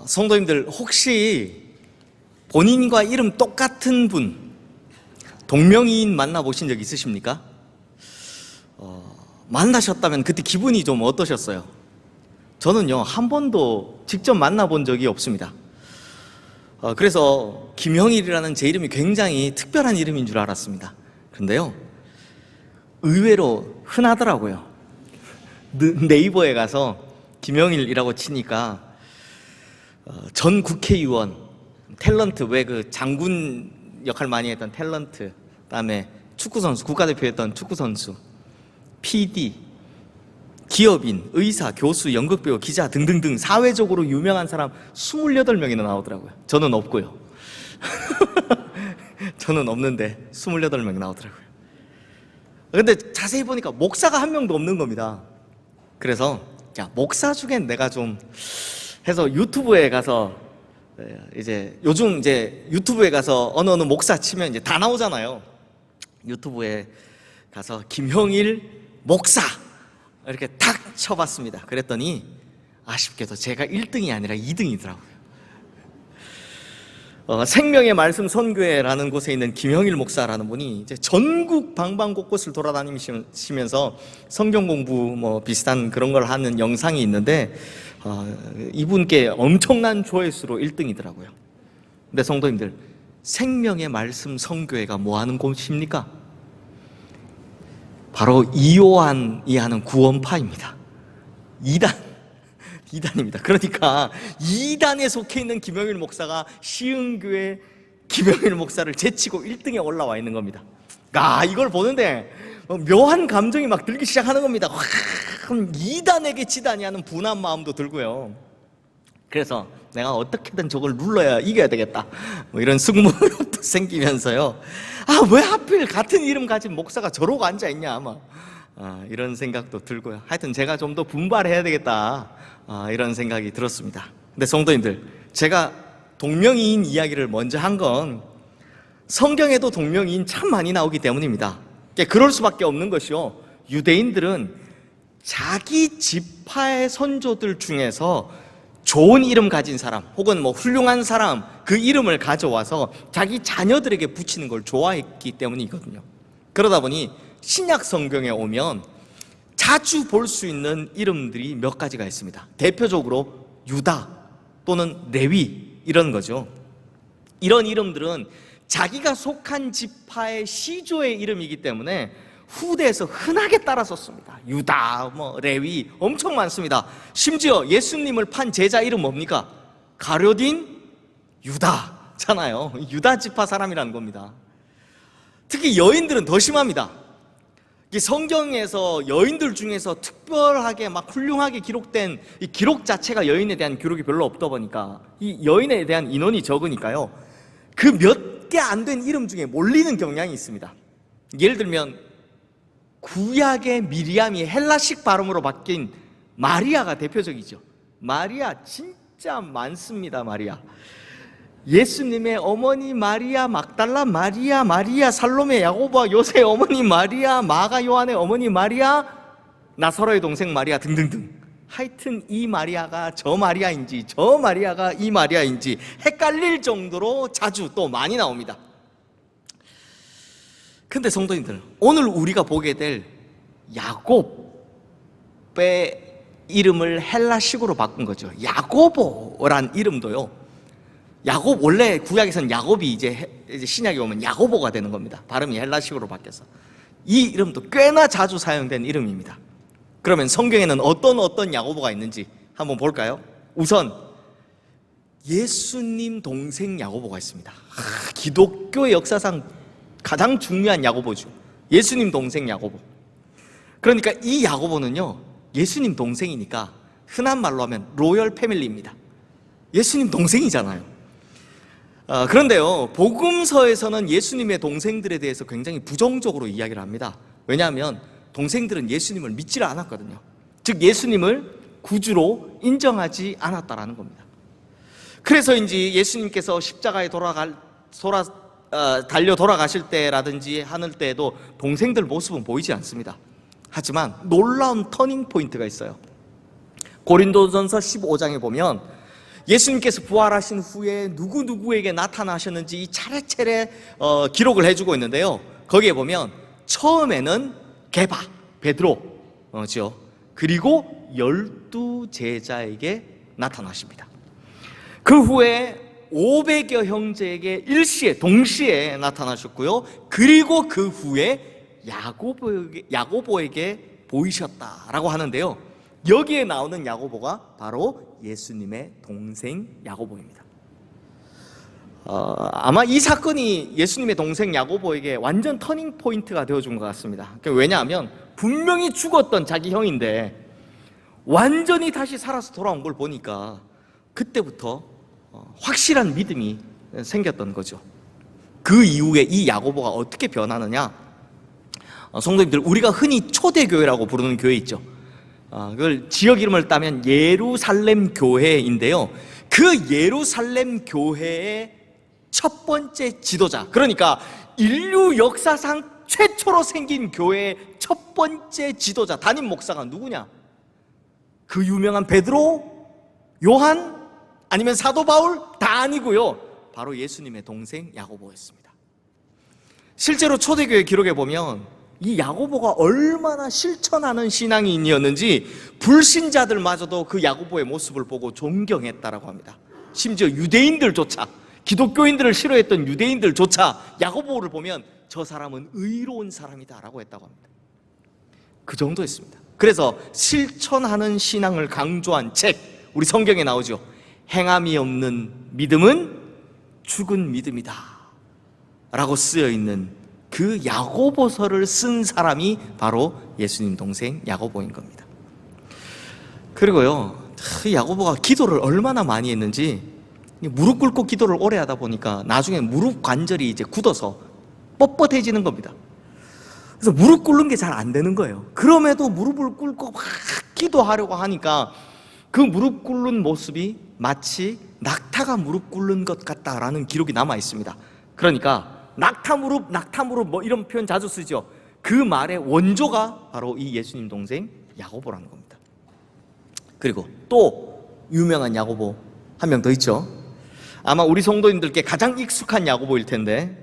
성도님들, 혹시 본인과 이름 똑같은 분, 동명이인 만나보신 적 있으십니까? 만나셨다면 그때 기분이 좀 어떠셨어요? 저는요, 한 번도 직접 만나본 적이 없습니다. 그래서 김형일이라는 제 이름이 굉장히 특별한 이름인 줄 알았습니다. 그런데요, 의외로 흔하더라고요. 네이버에 가서 김형일이라고 치니까 전 국회의원, 탤런트, 왜 그 장군 역할 많이 했던 탤런트, 그다음에 축구선수, 국가대표 했던 축구선수, PD, 기업인, 의사, 교수, 연극배우, 기자 등등등 사회적으로 유명한 사람 28명이나 나오더라고요. 저는 없고요. 저는 없는데 28명이 나오더라고요. 근데 자세히 보니까 목사가 한 명도 없는 겁니다. 그래서 자, 목사 중엔 내가 좀 해서 유튜브에 가서, 이제 요즘 이제 유튜브에 가서 어느 목사 치면 이제 다 나오잖아요. 유튜브에 가서 김형일 목사 이렇게 탁 쳐봤습니다. 그랬더니 아쉽게도 제가 1등이 아니라 2등이더라고요. 생명의 말씀 선교회라는 곳에 있는 김형일 목사라는 분이 이제 전국 방방곳곳을 돌아다니시면서 성경 공부 뭐 비슷한 그런 걸 하는 영상이 있는데, 이분께 엄청난 조회수로 1등이더라고요. 근데 성도님들, 생명의 말씀 선교회가 뭐 하는 곳입니까? 바로 이요한이 하는 구원파입니다. 2단입니다. 그러니까 2단에 속해 있는 김형일 목사가 시흥교회 김형일 목사를 제치고 1등에 올라와 있는 겁니다. 이걸 보는데 묘한 감정이 막 들기 시작하는 겁니다. 그럼 2단에게 지다니 하는 분한 마음도 들고요. 그래서 내가 어떻게든 저걸 눌러야 이겨야 되겠다, 뭐 이런 승부욕도 생기면서요, 왜 하필 같은 이름 가진 목사가 저러고 앉아있냐, 아마 이런 생각도 들고요. 하여튼 제가 좀 더 분발해야 되겠다, 이런 생각이 들었습니다. 근데 성도님들, 제가 동명이인 이야기를 먼저 한 건 성경에도 동명이인 참 많이 나오기 때문입니다. 그럴 수밖에 없는 것이요, 유대인들은 자기 지파의 선조들 중에서 좋은 이름 가진 사람 혹은 뭐 훌륭한 사람, 그 이름을 가져와서 자기 자녀들에게 붙이는 걸 좋아했기 때문이거든요. 그러다 보니 신약 성경에 오면 자주 볼 수 있는 이름들이 몇 가지가 있습니다. 대표적으로 유다 또는 레위, 이런 거죠. 이런 이름들은 자기가 속한 지파의 시조의 이름이기 때문에 후대에서 흔하게 따라 썼습니다. 유다, 레위, 엄청 많습니다. 심지어 예수님을 판 제자 이름 뭡니까? 가룟 유다잖아요. 유다 지파 사람이라는 겁니다. 특히 여인들은 더 심합니다. 성경에서 여인들 중에서 특별하게 막 훌륭하게 기록된 이 기록 자체가 여인에 대한 기록이 별로 없다 보니까 이 여인에 대한 인원이 적으니까요, 그 몇 개 안 된 이름 중에 몰리는 경향이 있습니다. 예를 들면 구약의 미리암이 헬라식 발음으로 바뀐 마리아가 대표적이죠. 마리아 진짜 많습니다. 마리아, 예수님의 어머니 마리아 막달라 마리아, 마리아 살로메 야고보와 요새 어머니 마리아, 마가 요한의 어머니 마리아, 나사로의 동생 마리아 등등등. 하여튼 이 마리아가 저 마리아인지 저 마리아가 이 마리아인지 헷갈릴 정도로 자주 또 많이 나옵니다. 근데 성도님들, 오늘 우리가 보게 될 야곱의 이름을 헬라식으로 바꾼 거죠. 야고보란 이름도요, 야곱, 원래 구약에서는 야곱이 이제 신약에 오면 야고보가 되는 겁니다. 발음이 헬라식으로 바뀌어서. 이 이름도 꽤나 자주 사용된 이름입니다. 그러면 성경에는 어떤 야고보가 있는지 한번 볼까요? 우선 예수님 동생 야고보가 있습니다. 기독교 역사상 가장 중요한 야고보죠. 예수님 동생 야고보. 그러니까 이 야고보는요, 예수님 동생이니까 흔한 말로 하면 로열 패밀리입니다. 예수님 동생이잖아요. 그런데요, 복음서에서는 예수님의 동생들에 대해서 굉장히 부정적으로 이야기를 합니다. 왜냐하면 동생들은 예수님을 믿지를 않았거든요. 즉 예수님을 구주로 인정하지 않았다라는 겁니다. 그래서인지 예수님께서 십자가에 달려 돌아가실 때라든지 하늘 때에도 동생들 모습은 보이지 않습니다. 하지만 놀라운 터닝 포인트가 있어요. 고린도전서 15장에 보면 예수님께서 부활하신 후에 누구누구에게 나타나셨는지 이 차례차례 기록을 해주고 있는데요. 거기에 보면 처음에는 게바, 베드로죠. 그리고 12제자에게 나타나십니다. 그 후에 500여 형제에게 일시에 동시에 나타나셨고요. 그리고 그 후에 야고보에게 보이셨다라고 하는데요. 여기에 나오는 야고보가 바로 예수님의 동생 야고보입니다. 아마 이 사건이 예수님의 동생 야고보에게 완전 터닝 포인트가 되어준 것 같습니다. 왜냐하면 분명히 죽었던 자기 형인데 완전히 다시 살아서 돌아온 걸 보니까 그때부터 확실한 믿음이 생겼던 거죠. 그 이후에 이 야고보가 어떻게 변하느냐, 성도님들, 우리가 흔히 초대교회라고 부르는 교회 있죠. 그걸 지역 이름을 따면 예루살렘 교회인데요. 그 예루살렘 교회의 첫 번째 지도자, 그러니까 인류 역사상 최초로 생긴 교회의 첫 번째 지도자, 담임 목사가 누구냐? 그 유명한 베드로, 요한, 아니면 사도 바울? 다 아니고요, 바로 예수님의 동생 야고보였습니다. 실제로 초대교회 기록에 보면 이 야고보가 얼마나 실천하는 신앙인이었는지 불신자들마저도 그 야고보의 모습을 보고 존경했다라고 합니다. 심지어 유대인들조차, 기독교인들을 싫어했던 유대인들조차 야고보를 보면 저 사람은 의로운 사람이다라고 했다고 합니다. 그 정도였습니다. 그래서 실천하는 신앙을 강조한 책, 우리 성경에 나오죠. 행함이 없는 믿음은 죽은 믿음이다 라고 쓰여있는 그 야고보서를 쓴 사람이 바로 예수님 동생 야고보인 겁니다. 그리고요, 야고보가 기도를 얼마나 많이 했는지, 무릎 꿇고 기도를 오래 하다 보니까 나중에 무릎 관절이 이제 굳어서 뻣뻣해지는 겁니다. 그래서 무릎 꿇는 게 잘 안 되는 거예요. 그럼에도 무릎을 꿇고 막 기도하려고 하니까 그 무릎 꿇는 모습이 마치 낙타가 무릎 꿇는 것 같다라는 기록이 남아 있습니다. 그러니까 낙타 무릎 뭐 이런 표현 자주 쓰죠. 그 말의 원조가 바로 이 예수님 동생 야고보라는 겁니다. 그리고 또 유명한 야고보 한 명 더 있죠. 아마 우리 성도님들께 가장 익숙한 야고보일 텐데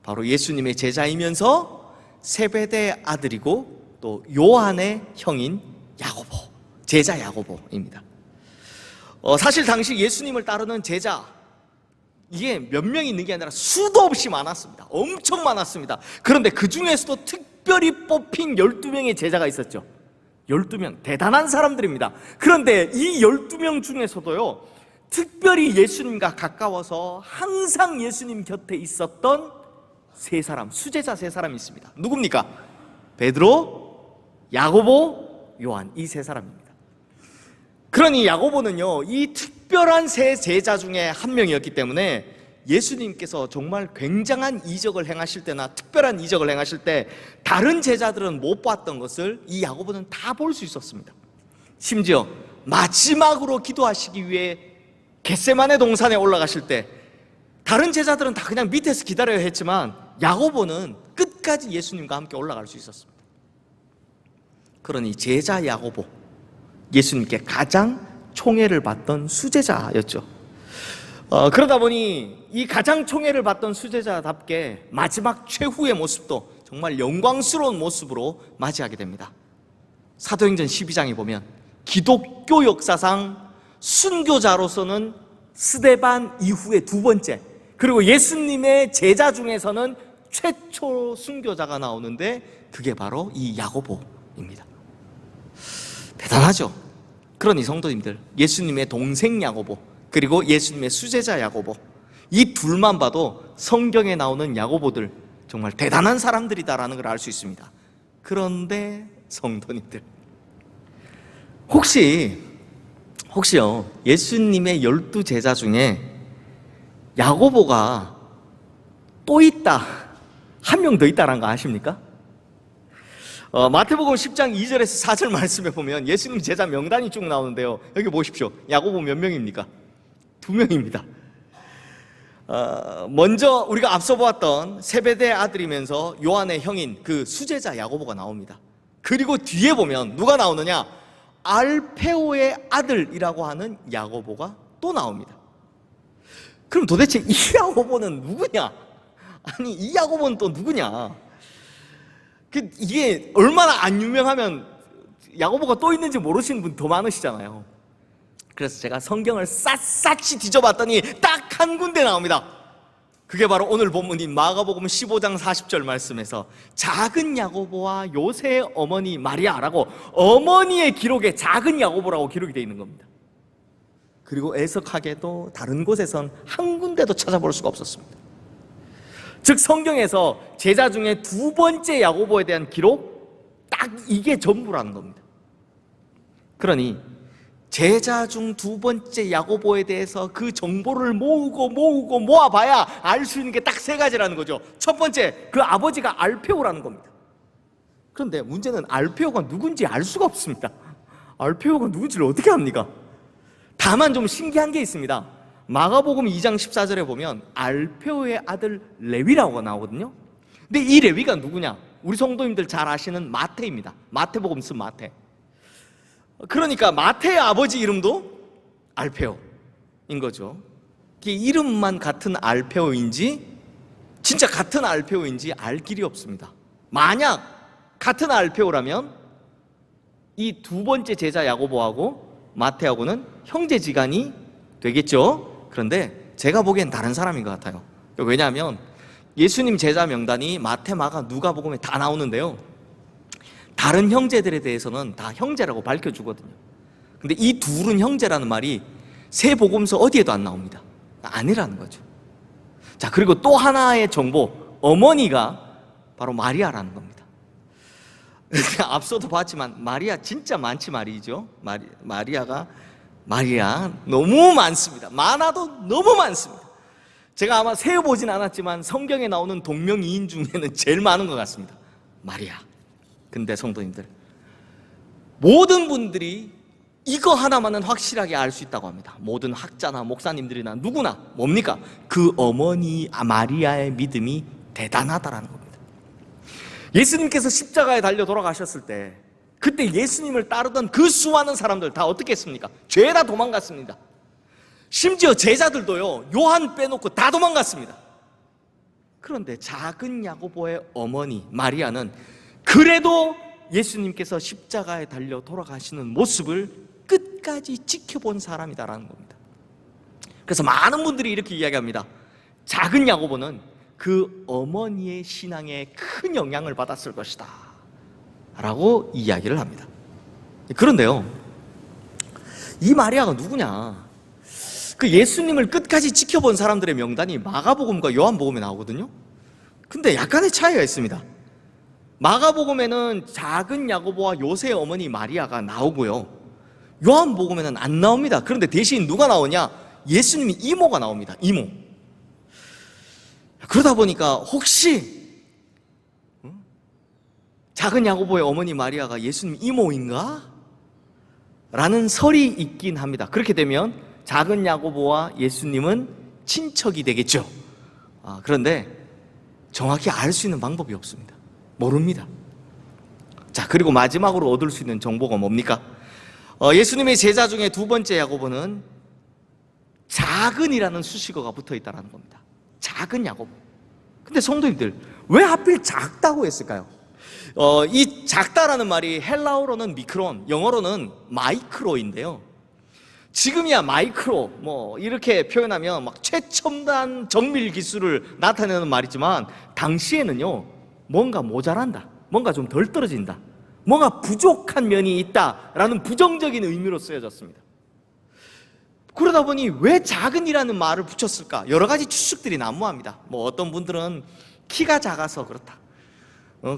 바로 예수님의 제자이면서 세베대 아들이고 또 요한의 형인 야고보, 제자 야고보입니다. 사실 당시 예수님을 따르는 제자, 이게 몇 명 있는 게 아니라 수도 없이 많았습니다. 엄청 많았습니다. 그런데 그 중에서도 특별히 뽑힌 12명의 제자가 있었죠. 12명, 대단한 사람들입니다. 그런데 이 12명 중에서도요, 특별히 예수님과 가까워서 항상 예수님 곁에 있었던 세 사람, 수제자 세 사람이 있습니다. 누굽니까? 베드로, 야고보, 요한, 이 세 사람입니다. 그러니 야고보는요, 이 특별한 세 제자 중에 한 명이었기 때문에 예수님께서 정말 굉장한 이적을 행하실 때나 특별한 이적을 행하실 때 다른 제자들은 못 봤던 것을 이 야고보는 다 볼 수 있었습니다. 심지어 마지막으로 기도하시기 위해 겟세마네 동산에 올라가실 때 다른 제자들은 다 그냥 밑에서 기다려야 했지만 야고보는 끝까지 예수님과 함께 올라갈 수 있었습니다. 그러니 제자 야고보, 예수님께 가장 총애를 받던 수제자였죠. 그러다 보니 이 가장 총애를 받던 수제자답게 마지막 최후의 모습도 정말 영광스러운 모습으로 맞이하게 됩니다. 사도행전 12장에 보면 기독교 역사상 순교자로서는 스데반 이후에 두 번째, 그리고 예수님의 제자 중에서는 최초 순교자가 나오는데 그게 바로 이 야고보입니다. 대단하죠. 그러니 성도님들, 예수님의 동생 야고보 그리고 예수님의 수제자 야고보, 이 둘만 봐도 성경에 나오는 야고보들 정말 대단한 사람들이다라는 걸 알 수 있습니다. 그런데 성도님들, 혹시요 예수님의 12제자 중에 야고보가 또 있다, 한 명 더 있다라는 거 아십니까? 마태복음 10장 2절에서 4절 말씀에 보면 예수님 제자 명단이 쭉 나오는데요, 여기 보십시오. 야고보 몇 명입니까? 2명입니다. 먼저 우리가 앞서 보았던 세베대 아들이면서 요한의 형인 그 수제자 야고보가 나옵니다. 그리고 뒤에 보면 누가 나오느냐? 알페오의 아들이라고 하는 야고보가 또 나옵니다. 그럼 도대체 이 야고보는 누구냐? 아니, 이 야고보는 또 누구냐? 이게 얼마나 안 유명하면 야고보가 또 있는지 모르시는 분 더 많으시잖아요. 그래서 제가 성경을 샅샅이 뒤져봤더니 딱 한 군데 나옵니다. 그게 바로 오늘 본문인 마가복음 15장 40절 말씀에서 작은 야고보와 요새의 어머니 마리아라고, 어머니의 기록에 작은 야고보라고 기록이 되어 있는 겁니다. 그리고 애석하게도 다른 곳에선 한 군데도 찾아볼 수가 없었습니다. 즉 성경에서 제자 중에 두 번째 야고보에 대한 기록, 딱 이게 전부라는 겁니다. 그러니 제자 중 두 번째 야고보에 대해서 그 정보를 모으고 모아봐야 알 수 있는 게 딱 세 가지라는 거죠. 첫 번째, 그 아버지가 알페오라는 겁니다. 그런데 문제는 알페오가 누군지 알 수가 없습니다. 알페오가 누군지를 어떻게 합니까? 다만 좀 신기한 게 있습니다. 마가복음 2장 14절에 보면 알페오의 아들 레위라고 나오거든요. 근데 이 레위가 누구냐? 우리 성도님들 잘 아시는 마태입니다. 마태복음 쓴 마태. 그러니까 마태의 아버지 이름도 알페오인 거죠. 이게 이름만 같은 알페오인지 진짜 같은 알페오인지 알 길이 없습니다. 만약 같은 알페오라면 이 두 번째 제자 야고보하고 마태하고는 형제지간이 되겠죠. 그런데 제가 보기엔 다른 사람인 것 같아요. 왜냐하면 예수님 제자 명단이 마태, 마가, 누가복음에 다 나오는데요, 다른 형제들에 대해서는 다 형제라고 밝혀주거든요. 근데 이 둘은 형제라는 말이 세 복음서 어디에도 안 나옵니다. 아니라는 거죠. 자, 그리고 또 하나의 정보, 어머니가 바로 마리아라는 겁니다. 앞서도 봤지만 마리아 진짜 많지 말이죠. 마리아 너무 많습니다. 많아도 너무 많습니다. 제가 아마 세어보진 않았지만 성경에 나오는 동명이인 중에는 제일 많은 것 같습니다. 마리아. 근데 성도님들, 모든 분들이 이거 하나만은 확실하게 알 수 있다고 합니다. 모든 학자나 목사님들이나 누구나 뭡니까? 그 어머니 마리아의 믿음이 대단하다라는 겁니다. 예수님께서 십자가에 달려 돌아가셨을 때 그때 예수님을 따르던 그 수많은 사람들 다 어떻게 했습니까? 죄다 도망갔습니다. 심지어 제자들도요, 요한 빼놓고 다 도망갔습니다. 그런데 작은 야고보의 어머니 마리아는 그래도 예수님께서 십자가에 달려 돌아가시는 모습을 끝까지 지켜본 사람이다라는 겁니다. 그래서 많은 분들이 이렇게 이야기합니다. 작은 야고보는 그 어머니의 신앙에 큰 영향을 받았을 것이다 라고 이야기를 합니다. 그런데요, 이 마리아가 누구냐? 그 예수님을 끝까지 지켜본 사람들의 명단이 마가복음과 요한복음에 나오거든요. 근데 약간의 차이가 있습니다. 마가복음에는 작은 야고보와 요새의 어머니 마리아가 나오고요, 요한복음에는 안 나옵니다. 그런데 대신 누가 나오냐? 예수님이 이모가 나옵니다. 이모. 그러다 보니까 혹시 작은 야고보의 어머니 마리아가 예수님 이모인가? 라는 설이 있긴 합니다. 그렇게 되면 작은 야고보와 예수님은 친척이 되겠죠. 그런데 정확히 알 수 있는 방법이 없습니다. 모릅니다. 자, 그리고 마지막으로 얻을 수 있는 정보가 뭡니까? 예수님의 제자 중에 두 번째 야고보는 작은이라는 수식어가 붙어 있다는 겁니다. 작은 야고보. 근데 성도님들, 왜 하필 작다고 했을까요? 이 작다라는 말이 헬라어로는 미크론, 영어로는 마이크로인데요, 지금이야 마이크로 뭐 이렇게 표현하면 막 최첨단 정밀 기술을 나타내는 말이지만 당시에는요, 뭔가 모자란다, 뭔가 좀 덜 떨어진다, 뭔가 부족한 면이 있다라는 부정적인 의미로 쓰여졌습니다. 그러다 보니 왜 작은이라는 말을 붙였을까? 여러 가지 추측들이 난무합니다. 뭐 어떤 분들은 키가 작아서 그렇다,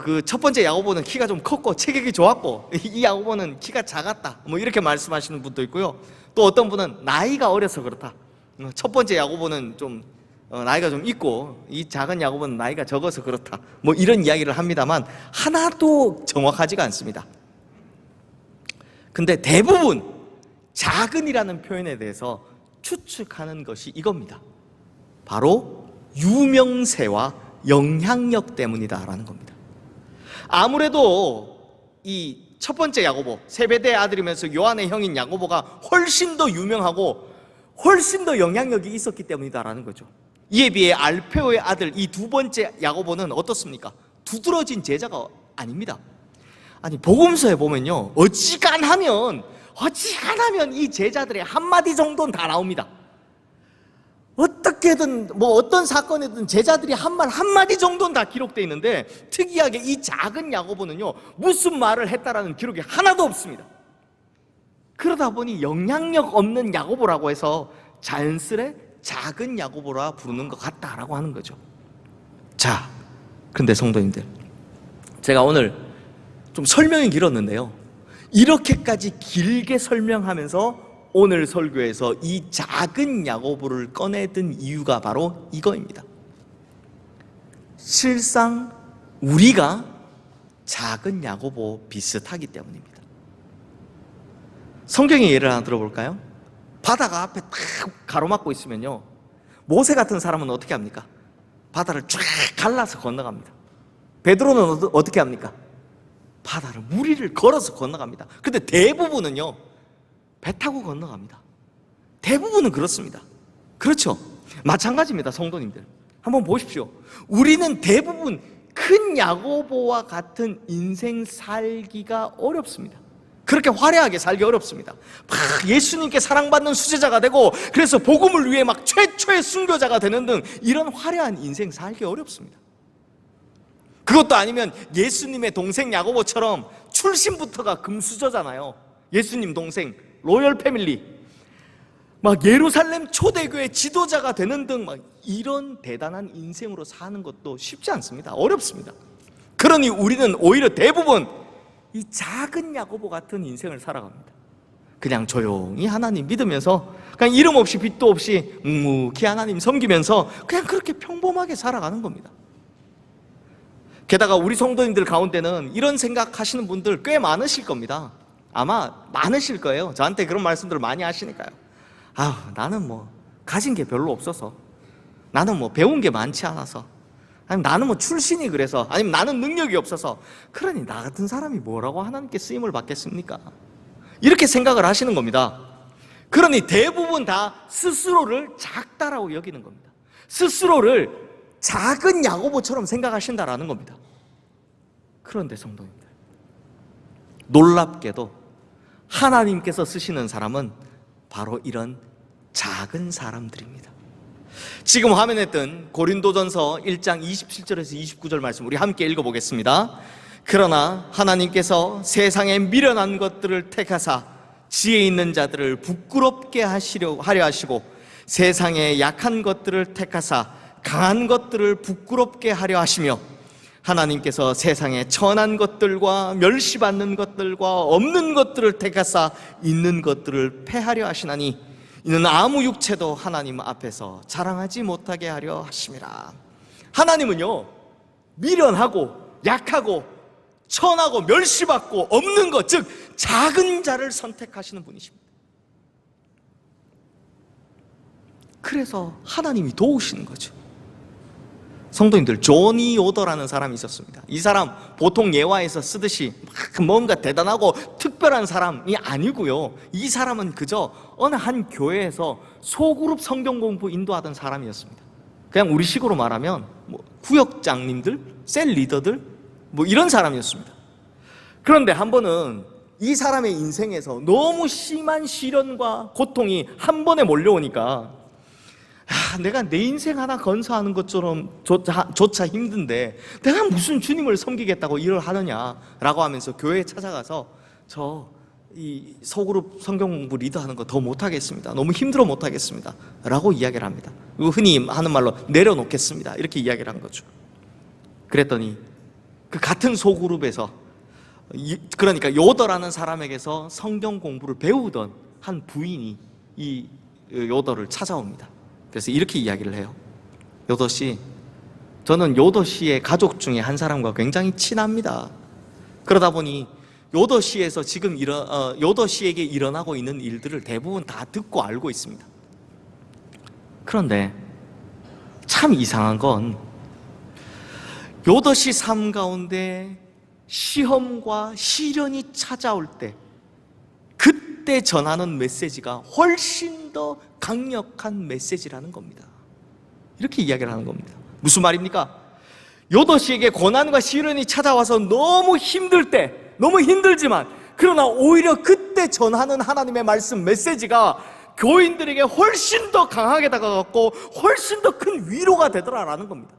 그 첫 번째 야고보는 키가 좀 컸고 체격이 좋았고 이 야고보는 키가 작았다, 뭐 이렇게 말씀하시는 분도 있고요. 또 어떤 분은 나이가 어려서 그렇다, 첫 번째 야고보는 좀 나이가 좀 있고 이 작은 야고보는 나이가 적어서 그렇다, 뭐 이런 이야기를 합니다만 하나도 정확하지가 않습니다. 근데 대부분 작은이라는 표현에 대해서 추측하는 것이 이겁니다. 바로 유명세와 영향력 때문이다라는 겁니다. 아무래도 이 첫 번째 야고보, 세베대의 아들이면서 요한의 형인 야고보가 훨씬 더 유명하고 훨씬 더 영향력이 있었기 때문이다라는 거죠. 이에 비해 알페오의 아들 이 두 번째 야고보는 어떻습니까? 두드러진 제자가 아닙니다. 아니 복음서에 보면요, 어지간하면 이 제자들의 한마디 정도는 다 나옵니다. 어떻게든 어떤 사건이든 제자들이 한 말 한마디 정도는 다 기록되어 있는데, 특이하게 이 작은 야고보는요 무슨 말을 했다라는 기록이 하나도 없습니다. 그러다 보니 영향력 없는 야고보라고 해서 자연스레 작은 야고보라 부르는 것 같다라고 하는 거죠. 자, 그런데 성도님들, 제가 오늘 좀 설명이 길었는데요, 이렇게까지 길게 설명하면서 오늘 설교에서 이 작은 야고보를 꺼내든 이유가 바로 이거입니다. 실상 우리가 작은 야고보 비슷하기 때문입니다. 성경의 예를 하나 들어볼까요? 바다가 앞에 딱 가로막고 있으면요, 모세 같은 사람은 어떻게 합니까? 바다를 쫙 갈라서 건너갑니다. 베드로는 어떻게 합니까? 바다를 무리를 걸어서 건너갑니다. 근데 대부분은요 배 타고 건너갑니다. 대부분은 그렇습니다. 그렇죠? 마찬가지입니다. 성도님들, 한번 보십시오. 우리는 대부분 큰 야고보와 같은 인생 살기가 어렵습니다. 그렇게 화려하게 살기 어렵습니다. 예수님께 사랑받는 수제자가 되고, 그래서 복음을 위해 막 최초의 순교자가 되는 등 이런 화려한 인생 살기 어렵습니다. 그것도 아니면 예수님의 동생 야고보처럼 출신부터가 금수저잖아요. 예수님 동생 로열 패밀리, 막 예루살렘 초대교회 지도자가 되는 등 막 이런 대단한 인생으로 사는 것도 쉽지 않습니다. 어렵습니다. 그러니 우리는 오히려 대부분 이 작은 야고보 같은 인생을 살아갑니다. 그냥 조용히 하나님 믿으면서, 그냥 이름 없이 빚도 없이 묵묵히 하나님 섬기면서 그냥 그렇게 평범하게 살아가는 겁니다. 게다가 우리 성도님들 가운데는 이런 생각하시는 분들 꽤 많으실 겁니다. 아마 많으실 거예요. 저한테 그런 말씀들을 많이 하시니까요. 나는 가진 게 별로 없어서, 나는 배운 게 많지 않아서, 아니면 나는 출신이 그래서, 아니면 나는 능력이 없어서, 그러니 나 같은 사람이 뭐라고 하나님께 쓰임을 받겠습니까? 이렇게 생각을 하시는 겁니다. 그러니 대부분 다 스스로를 작다라고 여기는 겁니다. 스스로를 작은 야고보처럼 생각하신다라는 겁니다. 그런데 성도님들, 놀랍게도 하나님께서 쓰시는 사람은 바로 이런 작은 사람들입니다. 지금 화면에 뜬 고린도전서 1장 27절에서 29절 말씀 우리 함께 읽어보겠습니다. 그러나 하나님께서 세상에 미련한 것들을 택하사 지혜 있는 자들을 부끄럽게 하려 하시고, 세상에 약한 것들을 택하사 강한 것들을 부끄럽게 하려 하시며, 하나님께서 세상에 천한 것들과 멸시받는 것들과 없는 것들을 택하사 있는 것들을 패하려 하시나니, 이는 아무 육체도 하나님 앞에서 자랑하지 못하게 하려 하심이라. 하나님은요 미련하고 약하고 천하고 멸시받고 없는 것, 즉 작은 자를 선택하시는 분이십니다. 그래서 하나님이 도우시는 거죠. 성도님들, 조니 요더라는 사람이 있었습니다. 이 사람 보통 예화에서 쓰듯이 뭔가 대단하고 특별한 사람이 아니고요, 이 사람은 그저 어느 한 교회에서 소그룹 성경 공부 인도하던 사람이었습니다. 그냥 우리 식으로 말하면 구역장님들, 셀 리더들 이런 사람이었습니다. 그런데 한 번은 이 사람의 인생에서 너무 심한 시련과 고통이 한 번에 몰려오니까 내가 내 인생 하나 건사하는 것처럼 조차 힘든데 내가 무슨 주님을 섬기겠다고 일을 하느냐라고 하면서 교회에 찾아가서 이 소그룹 성경 공부 리더하는 거 더 못하겠습니다. 너무 힘들어 못하겠습니다 라고 이야기를 합니다. 흔히 하는 말로 내려놓겠습니다 이렇게 이야기를 한 거죠. 그랬더니 그 같은 소그룹에서, 그러니까 요더라는 사람에게서 성경 공부를 배우던 한 부인이 이 요더를 찾아옵니다. 그래서 이렇게 이야기를 해요. 요더 씨, 저는 요더 씨의 가족 중에 한 사람과 굉장히 친합니다. 그러다 보니 요더 씨에서 지금 요더 씨에게 일어나고 있는 일들을 대부분 다 듣고 알고 있습니다. 그런데 참 이상한 건 요더 씨 삶 가운데 시험과 시련이 찾아올 때 그때 전하는 메시지가 훨씬 더 강력한 메시지라는 겁니다. 이렇게 이야기를 하는 겁니다. 무슨 말입니까? 요도씨에게 고난과 시련이 찾아와서 너무 힘들 때, 너무 힘들지만 그러나 오히려 그때 전하는 하나님의 말씀 메시지가 교인들에게 훨씬 더 강하게 다가갔고 훨씬 더 큰 위로가 되더라라는 겁니다.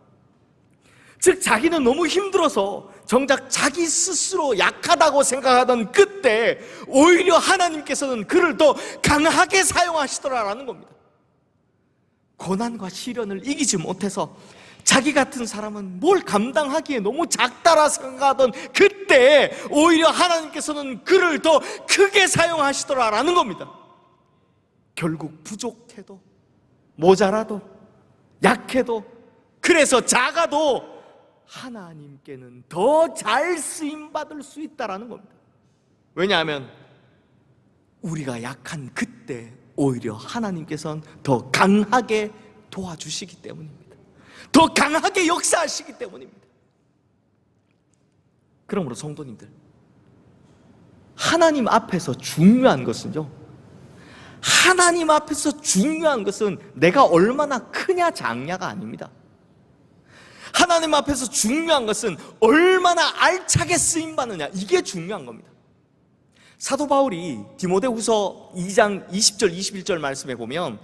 즉 자기는 너무 힘들어서 정작 자기 스스로 약하다고 생각하던 그때 오히려 하나님께서는 그를 더 강하게 사용하시더라라는 겁니다. 고난과 시련을 이기지 못해서 자기 같은 사람은 뭘 감당하기에 너무 작다라 생각하던 그때 오히려 하나님께서는 그를 더 크게 사용하시더라라는 겁니다. 결국 부족해도 모자라도 약해도 그래서 작아도 하나님께는 더 잘 쓰임받을 수 있다라는 겁니다. 왜냐하면 우리가 약한 그때 오히려 하나님께서는 더 강하게 도와주시기 때문입니다. 더 강하게 역사하시기 때문입니다. 그러므로 성도님들, 하나님 앞에서 중요한 것은요, 하나님 앞에서 중요한 것은 내가 얼마나 크냐 작냐가 아닙니다. 하나님 앞에서 중요한 것은 얼마나 알차게 쓰임받느냐, 이게 중요한 겁니다. 사도 바울이 디모데후서 2장 20절 21절 말씀에 보면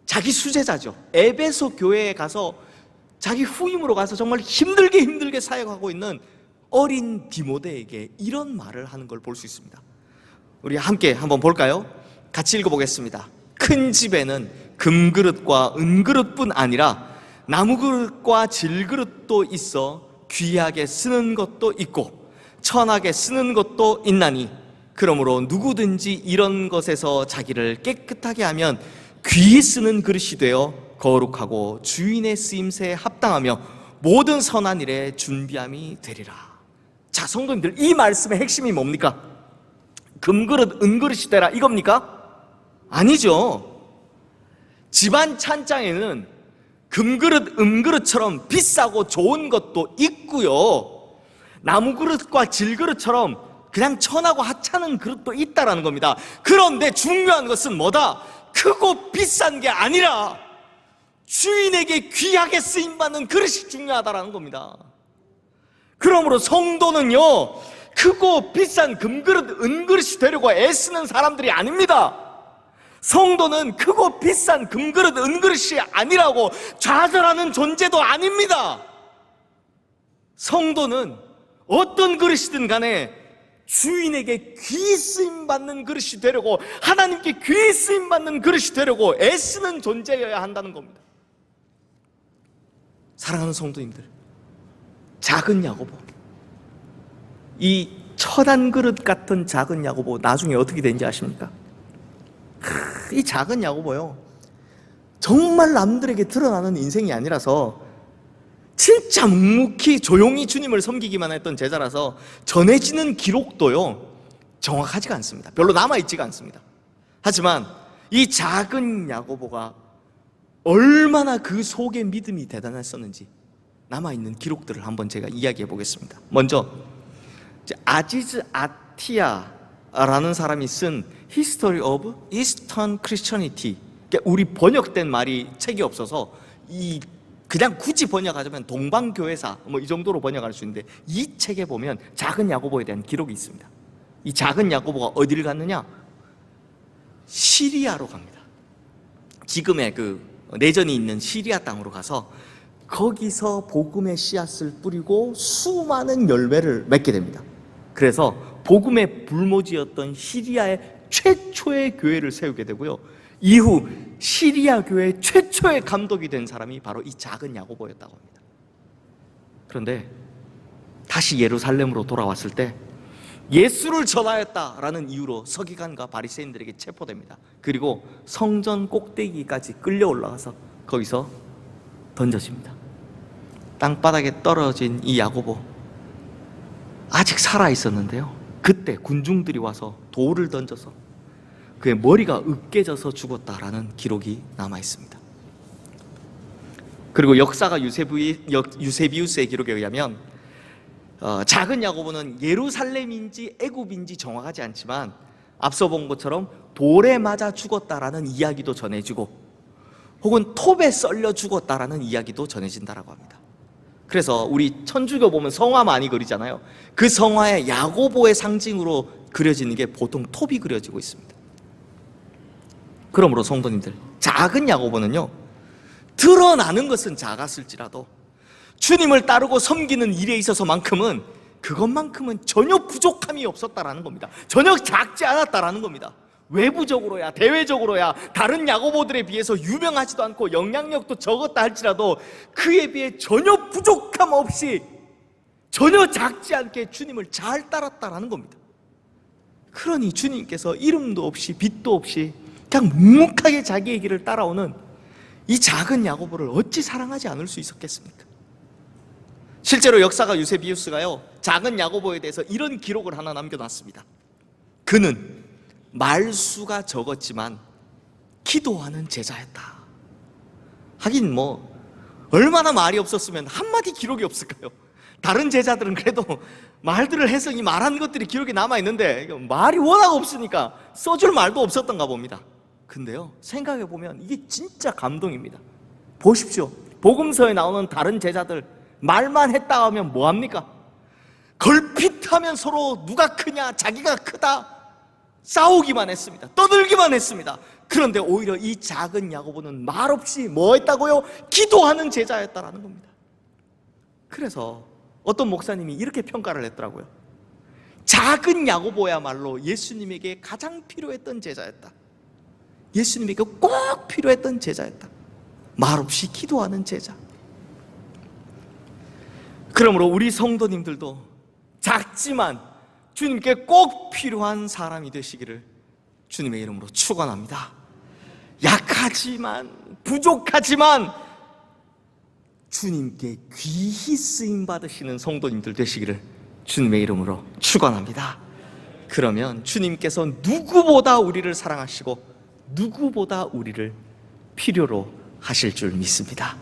자기 수제자죠, 에베소 교회에 가서 자기 후임으로 가서 정말 힘들게 사역하고 있는 어린 디모데에게 이런 말을 하는 걸 볼 수 있습니다. 우리 함께 한번 볼까요? 같이 읽어보겠습니다. 큰 집에는 금그릇과 은그릇뿐 아니라 나무그릇과 질그릇도 있어 귀하게 쓰는 것도 있고 천하게 쓰는 것도 있나니 그러므로 누구든지 이런 것에서 자기를 깨끗하게 하면 귀히 쓰는 그릇이 되어 거룩하고 주인의 쓰임새에 합당하며 모든 선한 일에 준비함이 되리라. 자, 성도님들, 이 말씀의 핵심이 뭡니까? 금그릇 은그릇이 되라 이겁니까? 아니죠. 집안 찬장에는 금그릇 은그릇처럼 비싸고 좋은 것도 있고요, 나무그릇과 질그릇처럼 그냥 천하고 하찮은 그릇도 있다라는 겁니다. 그런데 중요한 것은 뭐다? 크고 비싼 게 아니라 주인에게 귀하게 쓰임받는 그릇이 중요하다라는 겁니다. 그러므로 성도는요, 크고 비싼 금그릇 은그릇이 되려고 애쓰는 사람들이 아닙니다. 성도는 크고 비싼 금그릇 은그릇이 아니라고 좌절하는 존재도 아닙니다. 성도는 어떤 그릇이든 간에 주인에게 귀히 쓰임받는 그릇이 되려고, 하나님께 귀히 쓰임받는 그릇이 되려고 애쓰는 존재여야 한다는 겁니다. 사랑하는 성도님들, 작은 야고보, 이 천한 그릇 같은 작은 야고보 나중에 어떻게 된지 아십니까? 이 작은 야고보요, 정말 남들에게 드러나는 인생이 아니라서 진짜 묵묵히 조용히 주님을 섬기기만 했던 제자라서 전해지는 기록도요 정확하지가 않습니다. 별로 남아있지가 않습니다. 하지만 이 작은 야고보가 얼마나 그 속의 믿음이 대단했었는지 남아있는 기록들을 한번 제가 이야기해 보겠습니다. 먼저 아지즈 아티아라는 사람이 쓴 History of Eastern Christianity, 우리 번역된 말이 책이 없어서 그냥 굳이 번역하자면 동방교회사 이 정도로 번역할 수 있는데, 이 책에 보면 작은 야고보에 대한 기록이 있습니다. 이 작은 야고보가 어디를 갔느냐? 시리아로 갑니다. 지금의 그 내전이 있는 시리아 땅으로 가서 거기서 복음의 씨앗을 뿌리고 수많은 열매를 맺게 됩니다. 그래서 복음의 불모지였던 시리아의 최초의 교회를 세우게 되고요, 이후 시리아 교회 최초의 감독이 된 사람이 바로 이 작은 야고보였다고 합니다. 그런데 다시 예루살렘으로 돌아왔을 때 예수를 전하였다라는 이유로 서기관과 바리새인들에게 체포됩니다. 그리고 성전 꼭대기까지 끌려 올라가서 거기서 던져집니다. 땅바닥에 떨어진 이 야고보, 아직 살아 있었는데요, 그때 군중들이 와서 돌을 던져서 그의 머리가 으깨져서 죽었다라는 기록이 남아 있습니다. 그리고 역사가 유세비우스의 기록에 의하면 작은 야고보는 예루살렘인지 애굽인지 정확하지 않지만 앞서 본 것처럼 돌에 맞아 죽었다라는 이야기도 전해지고 혹은 톱에 썰려 죽었다라는 이야기도 전해진다라고 합니다. 그래서 우리 천주교 보면 성화 많이 그리잖아요. 그 성화에 야고보의 상징으로 그려지는 게 보통 톱이 그려지고 있습니다. 그러므로 성도님들, 작은 야고보는요, 드러나는 것은 작았을지라도 주님을 따르고 섬기는 일에 있어서만큼은 그것만큼은 전혀 부족함이 없었다라는 겁니다. 전혀 작지 않았다라는 겁니다. 외부적으로야 대외적으로야 다른 야고보들에 비해서 유명하지도 않고 영향력도 적었다 할지라도 그에 비해 전혀 부족함 없이 전혀 작지 않게 주님을 잘 따랐다라는 겁니다. 그러니 주님께서 이름도 없이 빛도 없이 그냥 묵묵하게 자기의 길을 따라오는 이 작은 야고보를 어찌 사랑하지 않을 수 있었겠습니까? 실제로 역사가 유세비우스가요, 작은 야고보에 대해서 이런 기록을 하나 남겨놨습니다. 그는 말수가 적었지만 기도하는 제자였다. 하긴 얼마나 말이 없었으면 한마디 기록이 없을까요? 다른 제자들은 그래도 말들을 해서 이 말한 것들이 기록에 남아있는데 말이 워낙 없으니까 써줄 말도 없었던가 봅니다. 근데요, 생각해보면 이게 진짜 감동입니다. 보십시오. 복음서에 나오는 다른 제자들 말만 했다 하면 뭐합니까? 걸핏하면 서로 누가 크냐, 자기가 크다 싸우기만 했습니다. 떠들기만 했습니다. 그런데 오히려 이 작은 야고보는 말없이 뭐 했다고요? 기도하는 제자였다라는 겁니다. 그래서 어떤 목사님이 이렇게 평가를 했더라고요. 작은 야고보야말로 예수님에게 가장 필요했던 제자였다. 예수님에게 꼭 필요했던 제자였다. 말없이 기도하는 제자. 그러므로 우리 성도님들도 작지만 주님께 꼭 필요한 사람이 되시기를 주님의 이름으로 축원합니다. 약하지만 부족하지만 주님께 귀히 쓰임 받으시는 성도님들 되시기를 주님의 이름으로 축원합니다. 그러면 주님께서 누구보다 우리를 사랑하시고 누구보다 우리를 필요로 하실 줄 믿습니다.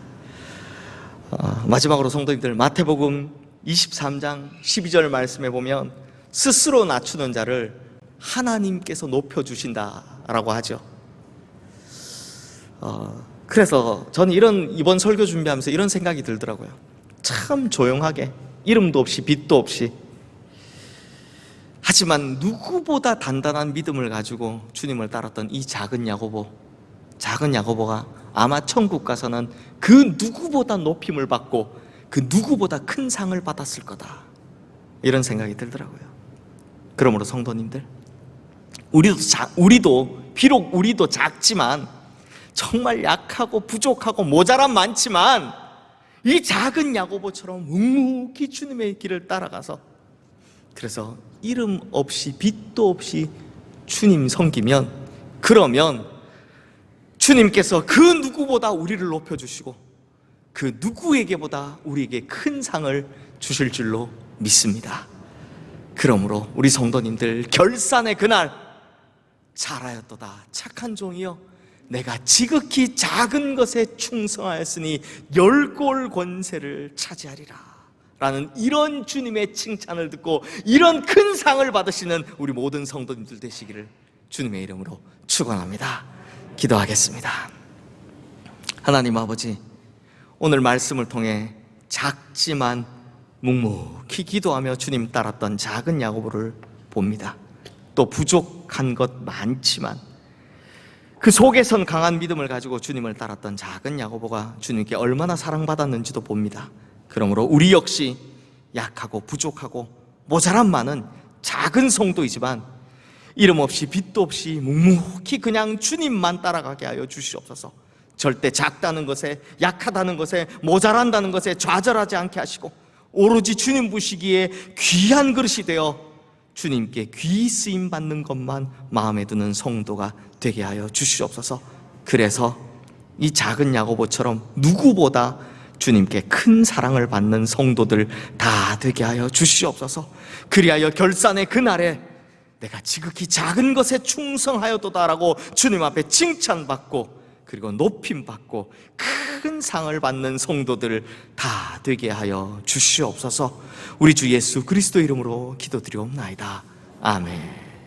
마지막으로 성도님들, 마태복음 23장 12절 말씀에 보면 스스로 낮추는 자를 하나님께서 높여주신다라고 하죠. 그래서 저는 이번 설교 준비하면서 이런 생각이 들더라고요. 참 조용하게, 이름도 없이 빛도 없이, 하지만 누구보다 단단한 믿음을 가지고 주님을 따랐던 이 작은 야고보가 아마 천국 가서는 그 누구보다 높임을 받고 그 누구보다 큰 상을 받았을 거다, 이런 생각이 들더라고요. 그러므로 성도님들, 비록 우리도 작지만 정말 약하고 부족하고 모자람 많지만 이 작은 야고보처럼 묵묵히 주님의 길을 따라가서, 그래서 이름 없이 빛도 없이 주님 섬기면, 그러면 주님께서 그 누구보다 우리를 높여주시고 그 누구에게보다 우리에게 큰 상을 주실 줄로 믿습니다. 그러므로 우리 성도님들, 결산의 그날, 잘하였도다 착한 종이여, 내가 지극히 작은 것에 충성하였으니 10골 권세를 차지하리라 라는 이런 주님의 칭찬을 듣고 이런 큰 상을 받으시는 우리 모든 성도님들 되시기를 주님의 이름으로 축원합니다. 기도하겠습니다. 하나님 아버지, 오늘 말씀을 통해 작지만 묵묵히 기도하며 주님 따랐던 작은 야고보를 봅니다. 또 부족한 것 많지만 그 속에선 강한 믿음을 가지고 주님을 따랐던 작은 야고보가 주님께 얼마나 사랑받았는지도 봅니다. 그러므로 우리 역시 약하고 부족하고 모자람 많은 작은 성도이지만 이름 없이 빛도 없이 묵묵히 그냥 주님만 따라가게 하여 주시옵소서. 절대 작다는 것에, 약하다는 것에, 모자란다는 것에 좌절하지 않게 하시고 오로지 주님 보시기에 귀한 그릇이 되어 주님께 귀히 쓰임 받는 것만 마음에 드는 성도가 되게 하여 주시옵소서. 그래서 이 작은 야고보처럼 누구보다 주님께 큰 사랑을 받는 성도들 다 되게 하여 주시옵소서. 그리하여 결산의 그날에 내가 지극히 작은 것에 충성하였도다라고 주님 앞에 칭찬받고 그리고 높임받고 큰 상을 받는 성도들 다 되게 하여 주시옵소서. 우리 주 예수 그리스도 이름으로 기도드리옵나이다. 아멘.